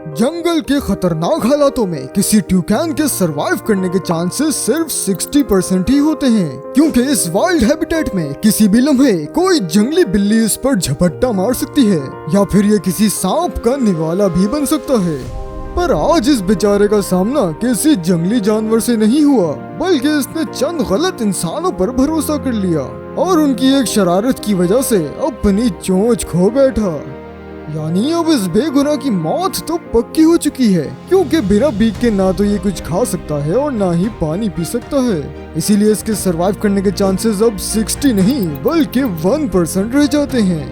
जंगल के खतरनाक हालातों में किसी ट्यूकैन के सरवाइव करने के चांसेस सिर्फ 60% ही होते हैं, क्योंकि इस वाइल्ड हैबिटेट में किसी भी लम्हे कोई जंगली बिल्ली इस पर झपट्टा मार सकती है या फिर ये किसी सांप का निवाला भी बन सकता है। पर आज इस बेचारे का सामना किसी जंगली जानवर से नहीं हुआ, बल्कि इसने चंद गलत इंसानों पर भरोसा कर लिया और उनकी एक शरारत की वजह से अपनी चोंच खो बैठा। यानी अब इस बेगुनाह की मौत तो पक्की हो चुकी है, क्योंकि बिना बीक के ना तो ये कुछ खा सकता है और ना ही पानी पी सकता है। इसीलिए इसके सरवाइव करने के चांसेस अब 60 नहीं बल्कि 1% रह जाते हैं।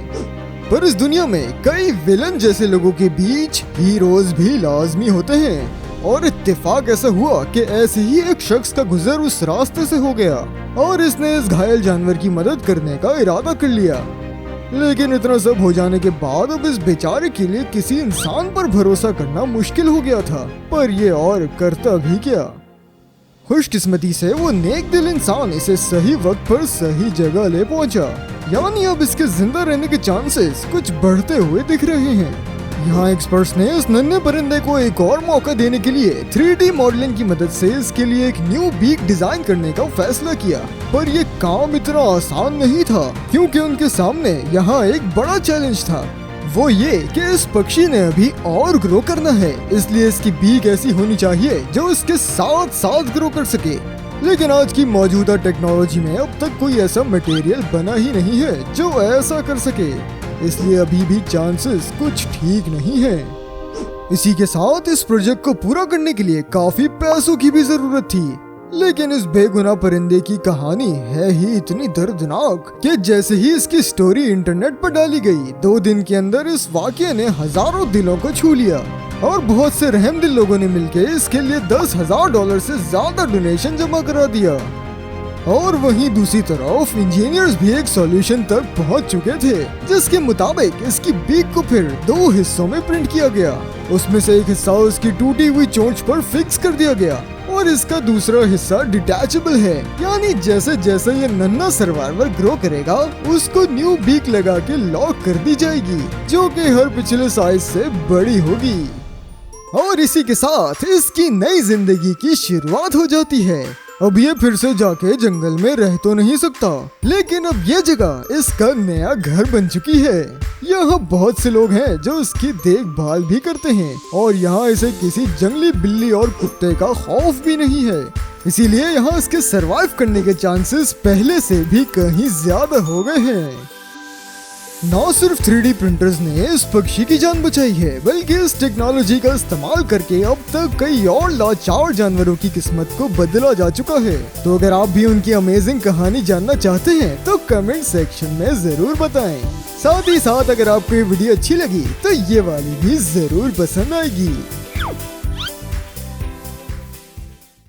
पर इस दुनिया में कई विलन जैसे लोगों के बीच हीरोज भी लाजमी होते हैं, और इत्तेफाक ऐसा हुआ कि ऐसे ही एक शख्स का गुजर उस रास्ते से हो गया और इसने इस घायल जानवर की मदद करने का इरादा कर लिया। लेकिन इतना सब हो जाने के बाद अब इस बेचारे के लिए किसी इंसान पर भरोसा करना मुश्किल हो गया था, पर ये और करता भी क्या। खुशकिस्मती से वो नेक दिल इंसान इसे सही वक्त पर सही जगह ले पहुंचा, यानी अब इसके जिंदा रहने के चांसेस कुछ बढ़ते हुए दिख रहे हैं। यहाँ एक्सपर्ट्स ने इस नन्हे परिंदे को एक और मौका देने के लिए 3D मॉडलिंग की मदद से इसके लिए एक न्यू बीक डिजाइन करने का फैसला किया। पर ये काम इतना आसान नहीं था, क्योंकि उनके सामने यहाँ एक बड़ा चैलेंज था। वो ये कि इस पक्षी ने अभी और ग्रो करना है, इसलिए इसकी बीक ऐसी होनी चाहिए जो इसके साथ साथ ग्रो कर सके। लेकिन आज की मौजूदा टेक्नोलॉजी में अब तक कोई ऐसा मटेरियल बना ही नहीं है जो ऐसा कर सके, इसलिए अभी भी चांसेस कुछ ठीक नहीं है। इसी के साथ इस प्रोजेक्ट को पूरा करने के लिए काफी पैसों की भी जरूरत थी, लेकिन इस बेगुनाह परिंदे की कहानी है ही इतनी दर्दनाक कि जैसे ही इसकी स्टोरी इंटरनेट पर डाली गई, 2 दिन के अंदर इस वाकये ने हजारों दिलों को छू लिया और बहुत से रहमदिल लोगों ने मिलकर इसके लिए $10,000 से ज्यादा डोनेशन जमा करा दिया। और वहीं दूसरी तरफ इंजीनियर्स भी एक सॉल्यूशन तक पहुंच चुके थे, जिसके मुताबिक इसकी बीक को फिर 2 हिस्सों में प्रिंट किया गया। उसमें से एक हिस्सा उसकी टूटी हुई चोंच पर फिक्स कर दिया गया और इसका दूसरा हिस्सा डिटैचेबल है, यानी जैसे जैसे ये नन्हा सर्वाइवर ग्रो करेगा उसको न्यू बीक लगा के लॉक कर दी जाएगी, जो कि हर पिछले साइज से बड़ी होगी। और इसी के साथ इसकी नई जिंदगी की शुरुआत हो जाती है। अब ये फिर से जाके जंगल में रह तो नहीं सकता, लेकिन अब ये जगह इसका नया घर बन चुकी है। यहाँ बहुत से लोग हैं जो इसकी देखभाल भी करते हैं और यहाँ इसे किसी जंगली बिल्ली और कुत्ते का खौफ भी नहीं है। इसीलिए यहाँ इसके सरवाइव करने के चांसेस पहले से भी कहीं ज्यादा हो गए हैं। न सिर्फ 3D प्रिंटर्स ने इस पक्षी की जान बचाई है, बल्कि इस टेक्नोलॉजी का इस्तेमाल करके अब तक कई और लाचार जानवरों की किस्मत को बदला जा चुका है। तो अगर आप भी उनकी अमेजिंग कहानी जानना चाहते हैं तो कमेंट सेक्शन में जरूर बताएं। साथ ही साथ अगर आपको ये वीडियो अच्छी लगी तो ये वाली भी जरूर पसंद आएगी।